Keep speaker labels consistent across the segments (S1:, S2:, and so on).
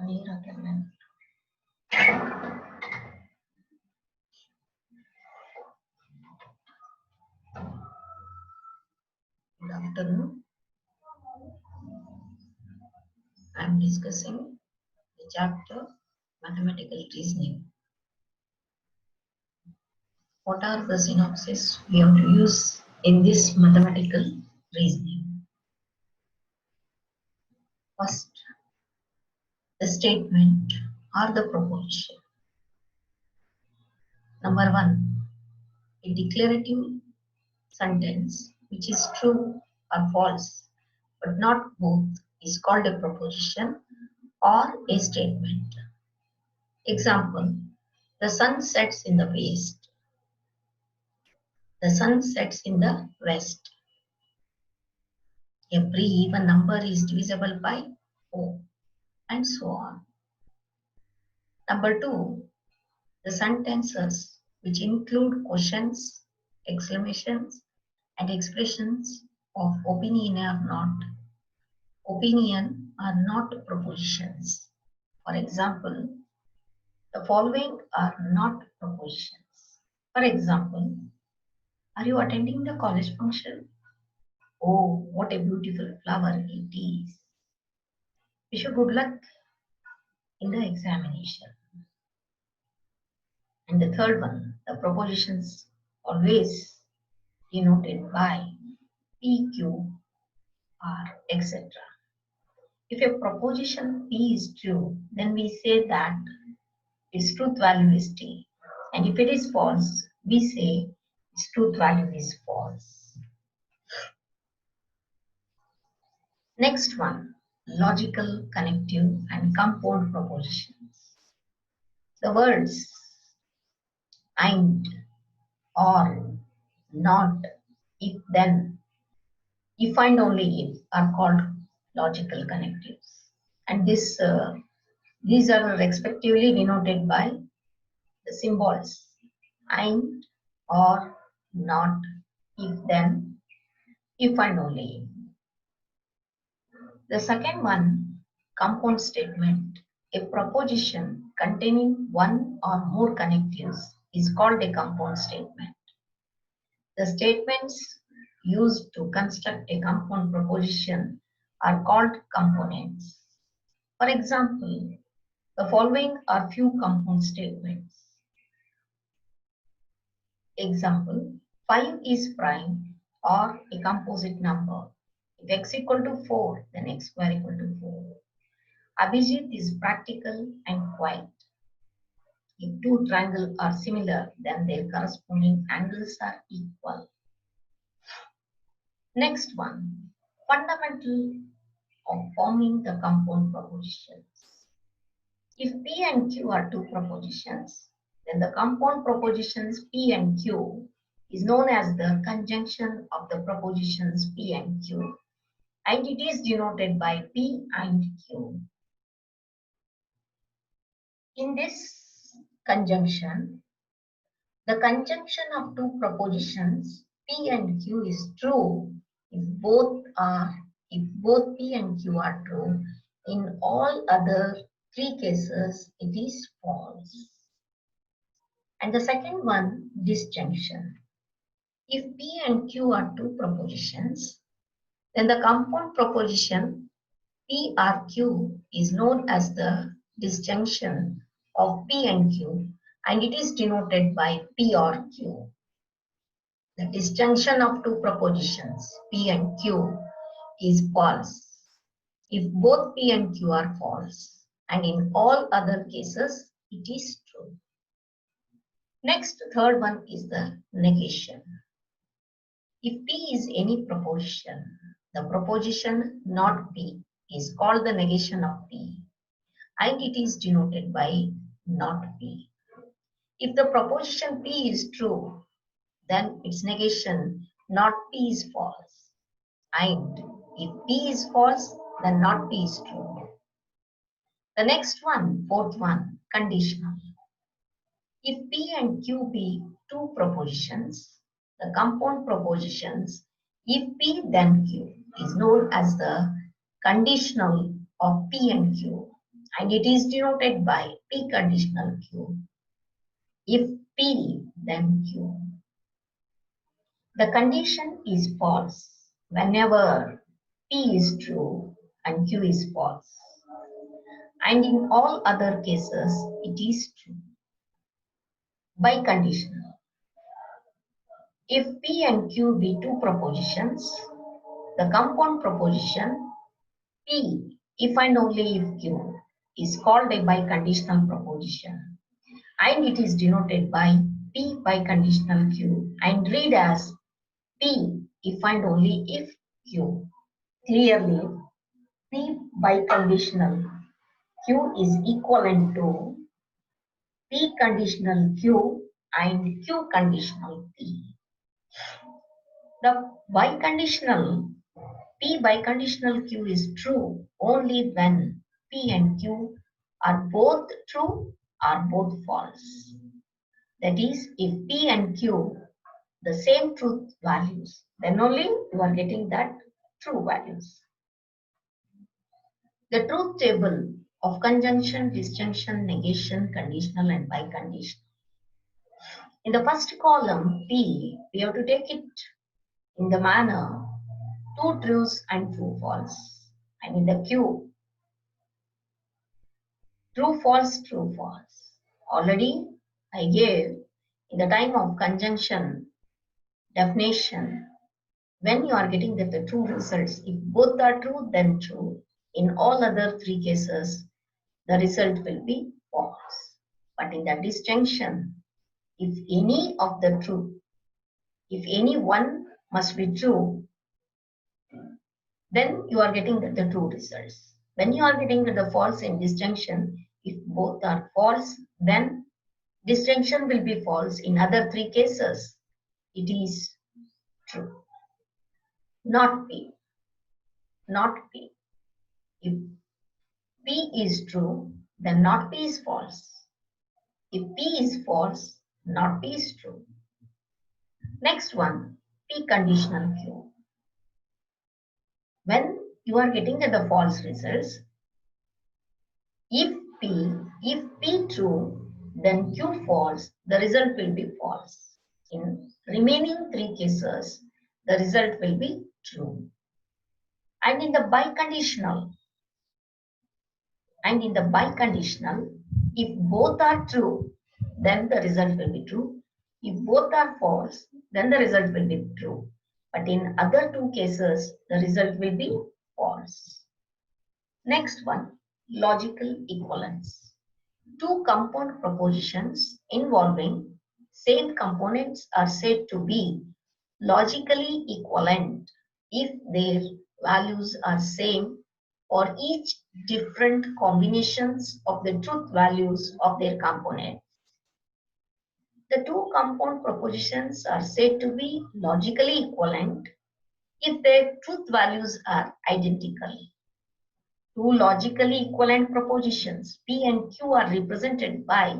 S1: Good afternoon. I am discussing the chapter Mathematical Reasoning. What are the synopses we have to use in this mathematical reasoning? First, the statement or the proposition. Number one, a declarative sentence which is true or false, but not both, is called a proposition or a statement. Example, the sun sets in the west. The sun sets in the west. Every even number is divisible by 4, and so on. Number 2, the sentences which include questions, exclamations, and expressions of opinion are not propositions. For example, the following are not propositions. For example, are you attending the college function? Oh, what a beautiful flower it is. Wish you good luck in the examination. And the third one, the propositions always denoted by P, Q, R, etc. If a proposition P is true, then we say that its truth value is T. And if it is false, we say its truth value is false. Next one, logical, connective, and compound propositions. The words and, or, not, if, then, if and only if are called logical connectives. And these are respectively denoted by the symbols and, or, not, if, then, if and only if. The second one, compound statement. A proposition containing one or more connectives is called a compound statement. The statements used to construct a compound proposition are called components. For example, the following are few compound statements. Example, 5 is prime or a composite number. If x equal to 4, then x square equal to 4. Abhijit is practical and quiet. If two triangles are similar, then their corresponding angles are equal. Next one, fundamental of forming the compound propositions. If P and Q are two propositions, then the compound propositions P and Q is known as the conjunction of the propositions P and Q, and it is denoted by P and Q. In this conjunction, the conjunction of two propositions P and Q is true if both P and Q are true. In all other three cases, it is false. And the second one, disjunction. If P and Q are two propositions, then the compound proposition P or Q is known as the disjunction of P and Q, and it is denoted by P or Q. The disjunction of two propositions P and Q is false if both P and Q are false, and in all other cases it is true. Next, third one is the negation. If P is any proposition, the proposition not P is called the negation of P, and it is denoted by not P. If the proposition P is true, then its negation not P is false, and if P is false, then not P is true. The next one, fourth one, conditional. If P and Q be two propositions, the compound propositions if P then Q is known as the conditional of P and Q, and it is denoted by P conditional Q. If P, then Q. The condition is false whenever P is true and Q is false. And in all other cases, it is true. Biconditional. If P and Q be two propositions, the compound proposition P, if and only if Q, is called a biconditional proposition, and it is denoted by P biconditional Q and read as P if and only if Q. Clearly, P biconditional Q is equivalent to P conditional Q and Q conditional P. The biconditional P biconditional Q is true only when P and Q are both true or both false. That is, if P and Q the same truth values, then only you are getting that true values. The truth table of conjunction, disjunction, negation, conditional and biconditional. In the first column P, we have to take it in the manner two truths and true false. And in the Q, true false, true false. Already I gave in the time of conjunction definition, when you are getting the true results, if both are true, then true. In all other three cases, the result will be false. But in the disjunction, if any of the true, if any one must be true, then you are getting the true results. When you are getting the false in disjunction, if both are false, then disjunction will be false. In other three cases, it is true. Not P. Not P. If P is true, then not P is false. If P is false, not P is true. Next one, P conditional Q. When you are getting the false results, if P true, then Q false, the result will be false. In remaining three cases, the result will be true. And in the biconditional, if both are true, then the result will be true. If both are false, then the result will be true. But in other two cases, the result will be false. Next one, logical equivalence. Two compound propositions involving same components are said to be logically equivalent if their values are same for each different combinations of the truth values of their components. The two compound propositions are said to be logically equivalent if their truth values are identical. Two logically equivalent propositions, P and Q, are represented by,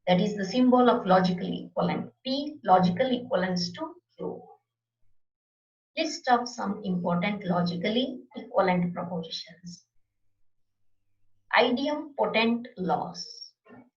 S1: that is the symbol of logically equivalent, P logical equivalence to Q. List of some important logically equivalent propositions. Idempotent laws.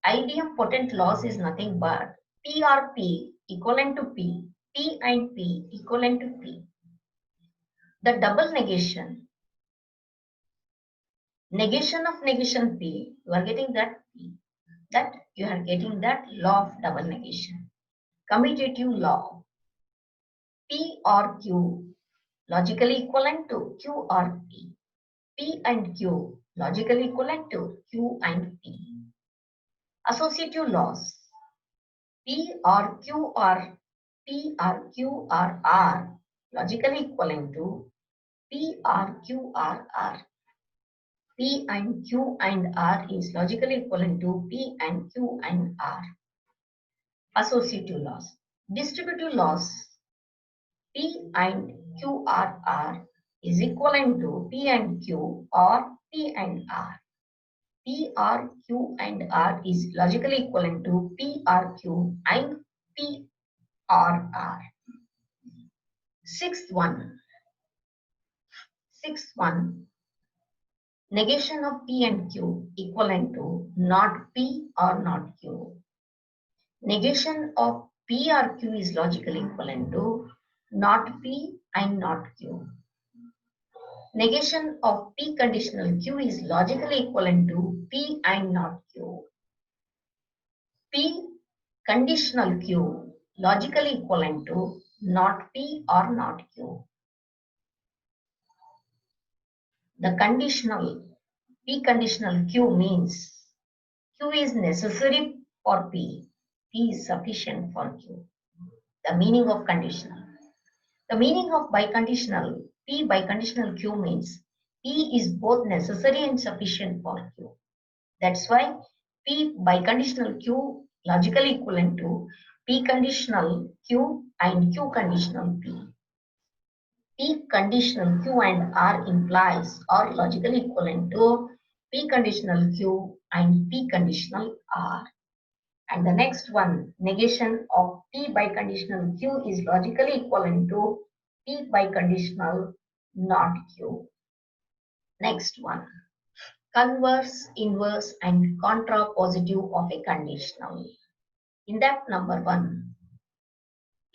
S1: Idempotent laws is nothing but P or P equivalent to P, P and P equivalent to P. The double negation, negation of negation P, you are getting that P, that you are getting that law of double negation. Commutative law, P or Q logically equivalent to Q or P, P and Q logically equivalent to Q and P. Associative laws, P or Q or P or Q or R logically equivalent to P or Q or R. P and Q and R is logically equivalent to P and Q and R. Associative laws. Distributive laws, P and Q or R is equivalent to P and Q or P and R. P or Q and R is logically equivalent to P or Q and P or R. Sixth one, Negation of P and Q equivalent to not P or not Q. Negation of P or Q is logically equivalent to not P and not Q. Negation of P conditional Q is logically equivalent to P and not Q. P conditional Q logically equivalent to not P or not Q. The conditional P conditional Q means Q is necessary for P. P is sufficient for Q. The meaning of conditional. The meaning of biconditional P biconditional Q means P is both necessary and sufficient for Q. That's why P biconditional Q logically equivalent to P conditional Q and Q conditional P. P conditional Q and R implies or logically equivalent to P conditional Q and P conditional R. And the next one, negation of P biconditional Q is logically equivalent to P biconditional not Q. Next one, converse, inverse, and contrapositive of a conditional. In that number one,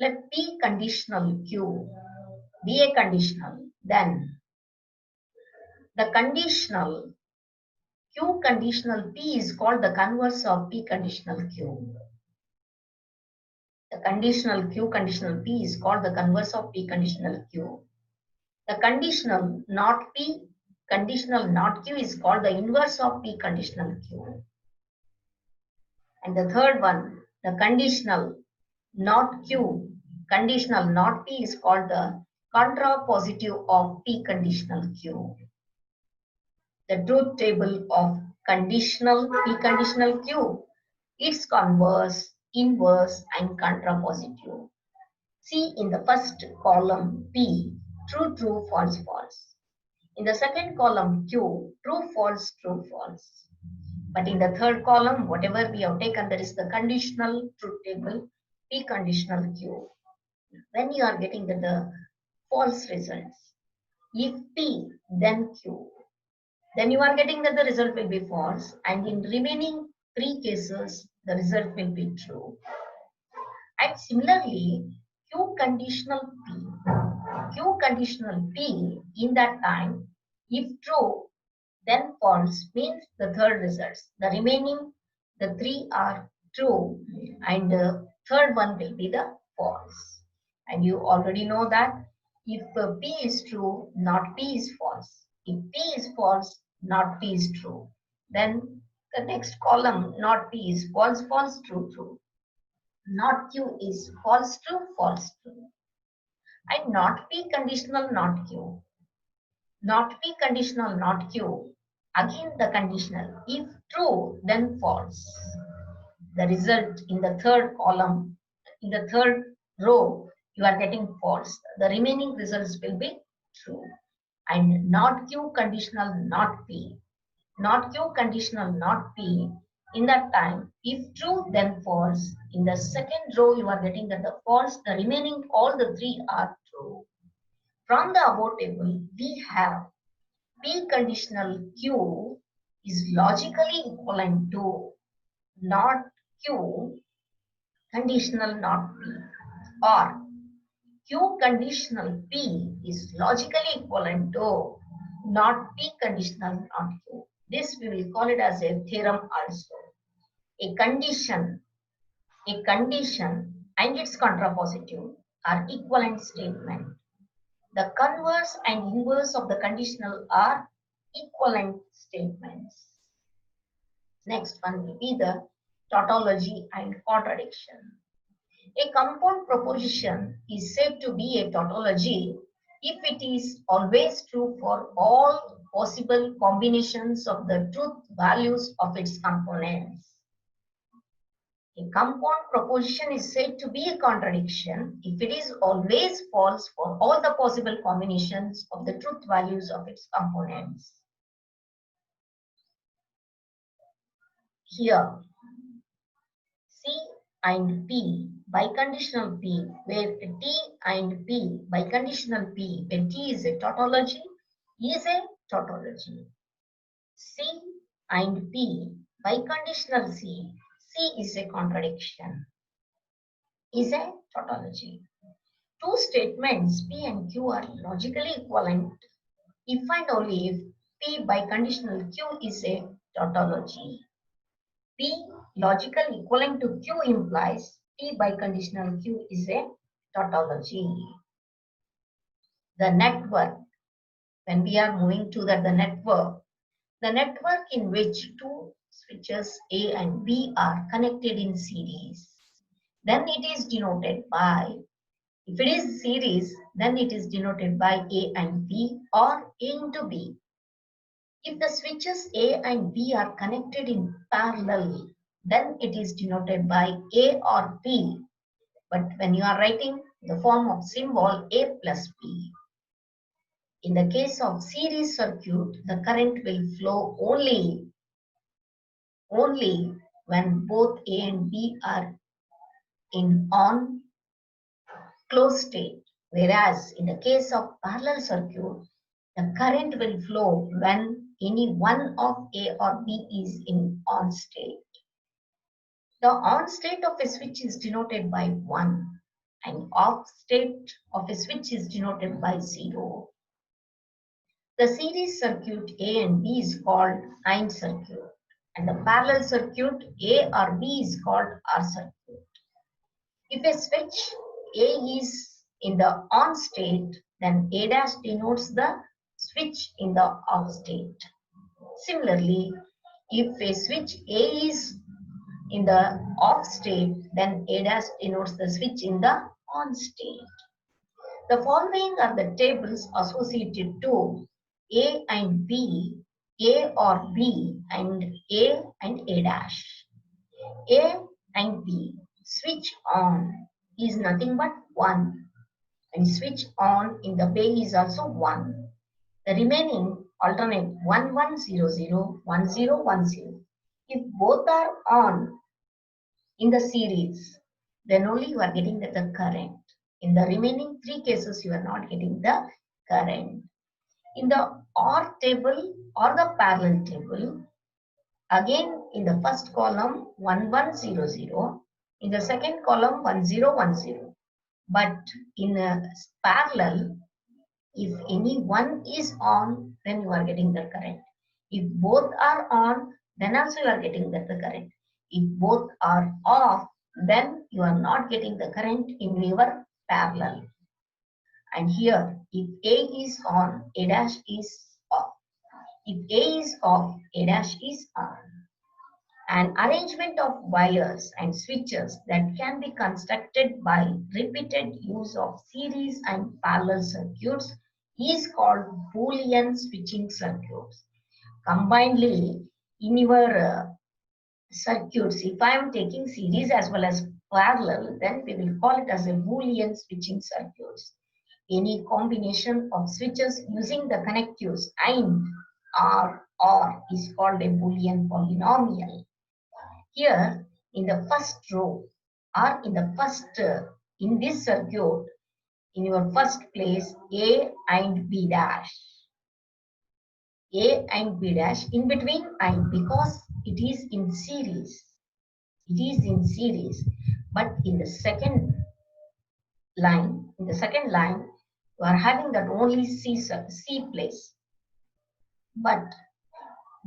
S1: let P conditional Q be a conditional, then the conditional Q conditional P is called the converse of P conditional Q. The conditional Q conditional P is called the converse of P conditional Q. The conditional not P conditional not Q is called the inverse of P conditional Q. And the third one, the conditional not Q conditional not P is called the contrapositive of P conditional Q. The truth table of conditional P conditional Q, its converse, inverse, and contrapositive. See in the first column P, true, true, false, false. In the second column Q, true, false, true, false. But in the third column, whatever we have taken, there is the conditional truth table, P conditional Q. When you are getting the false results, if P, then Q, then you are getting that the result will be false, and in remaining three cases, the result will be true. And similarly, Q conditional P in that time, if true, then false means the third results. The remaining, the three are true, and the third one will be the false. And you already know that if P is true, not P is false. If P is false, not P is true. Then the next column, not P is false, false, true, true. Not Q is false, true, false, true. And not P conditional, not Q. Not P conditional, not Q. Again the conditional. If true, then false. The result in the third column, in the third row, you are getting false. The remaining results will be true. And not Q conditional, not P. Not Q conditional, not P. In that time, if true, then false. In the second row, you are getting that the false. The remaining, all the three are true. From the above table, we have P conditional Q is logically equivalent to not Q conditional not P, or Q conditional P is logically equivalent to not P conditional not Q. This we will call it as a theorem also. A condition and its contrapositive are equivalent statement. The converse and inverse of the conditional are equivalent statements. Next one will be the tautology and contradiction. A compound proposition is said to be a tautology if it is always true for all possible combinations of the truth values of its components. A compound proposition is said to be a contradiction if it is always false for all the possible combinations of the truth values of its components. Here, C and P, biconditional P, where T and P, biconditional P, where T is a tautology, is a tautology. C and P, biconditional C. C is a contradiction, is a tautology. Two statements P and Q are logically equivalent if and only if P biconditional Q is a tautology. P logical equivalent to Q implies P biconditional Q is a tautology. The network, when we are moving to the network in which two switches A and B are connected in series, then it is denoted by, if it is series, then it is denoted by A and B or A into B. If the switches A and B are connected in parallel, then it is denoted by A or B. But when you are writing the form of symbol A plus B, in the case of series circuit, the current will flow only when both A and B are in on closed state. Whereas in the case of parallel circuit, the current will flow when any one of A or B is in on state. The on state of a switch is denoted by 1 and off state of a switch is denoted by 0. The series circuit A and B is called AND circuit and the parallel circuit A or B is called R circuit. If a switch A is in the on state, then A dash denotes the switch in the off state. Similarly, if a switch A is in the off state, then A dash denotes the switch in the on state. The following are the tables associated to A and B, A or B, and A and A dash. A and B, switch on is nothing but 1, and switch on in the bay is also 1. The remaining alternate 1 1 0 0 1 0 1 0. If both are on in the series, then only you are getting the current. In the remaining 3 cases, you are not getting the current. In the OR table or the parallel table, again in the first column 1 1 0 0, in the second column 1 0 1 0. But in a parallel, if any one is on, then you are getting the current. If both are on, then also you are getting the current. If both are off, then you are not getting the current in your parallel. And here, if A is on, A dash is off. If A is off, A dash is on. An arrangement of wires and switches that can be constructed by repeated use of series and parallel circuits is called Boolean switching circuits. Combinedly, in your circuits, if I am taking series as well as parallel, then we will call it as a Boolean switching circuits. Any combination of switches using the connectives AND, or is called a Boolean polynomial. Here, in the first row, or in the first, in this circuit, in your first place, A and B dash. A and B dash in between and because it is in series. It is in series. But in the second line, you are having that only C place. But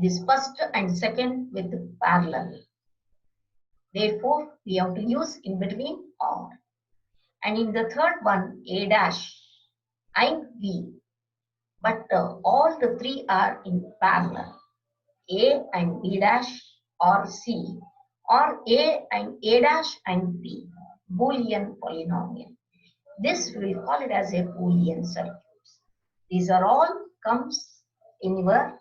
S1: this first and second with parallel. Therefore, we have to use in between or. And in the third one, A dash and B. But all the 3 are in parallel. A and B dash or C, or A and A dash and B. Boolean polynomial. This we call it as a Boolean circuit. These are all comes in your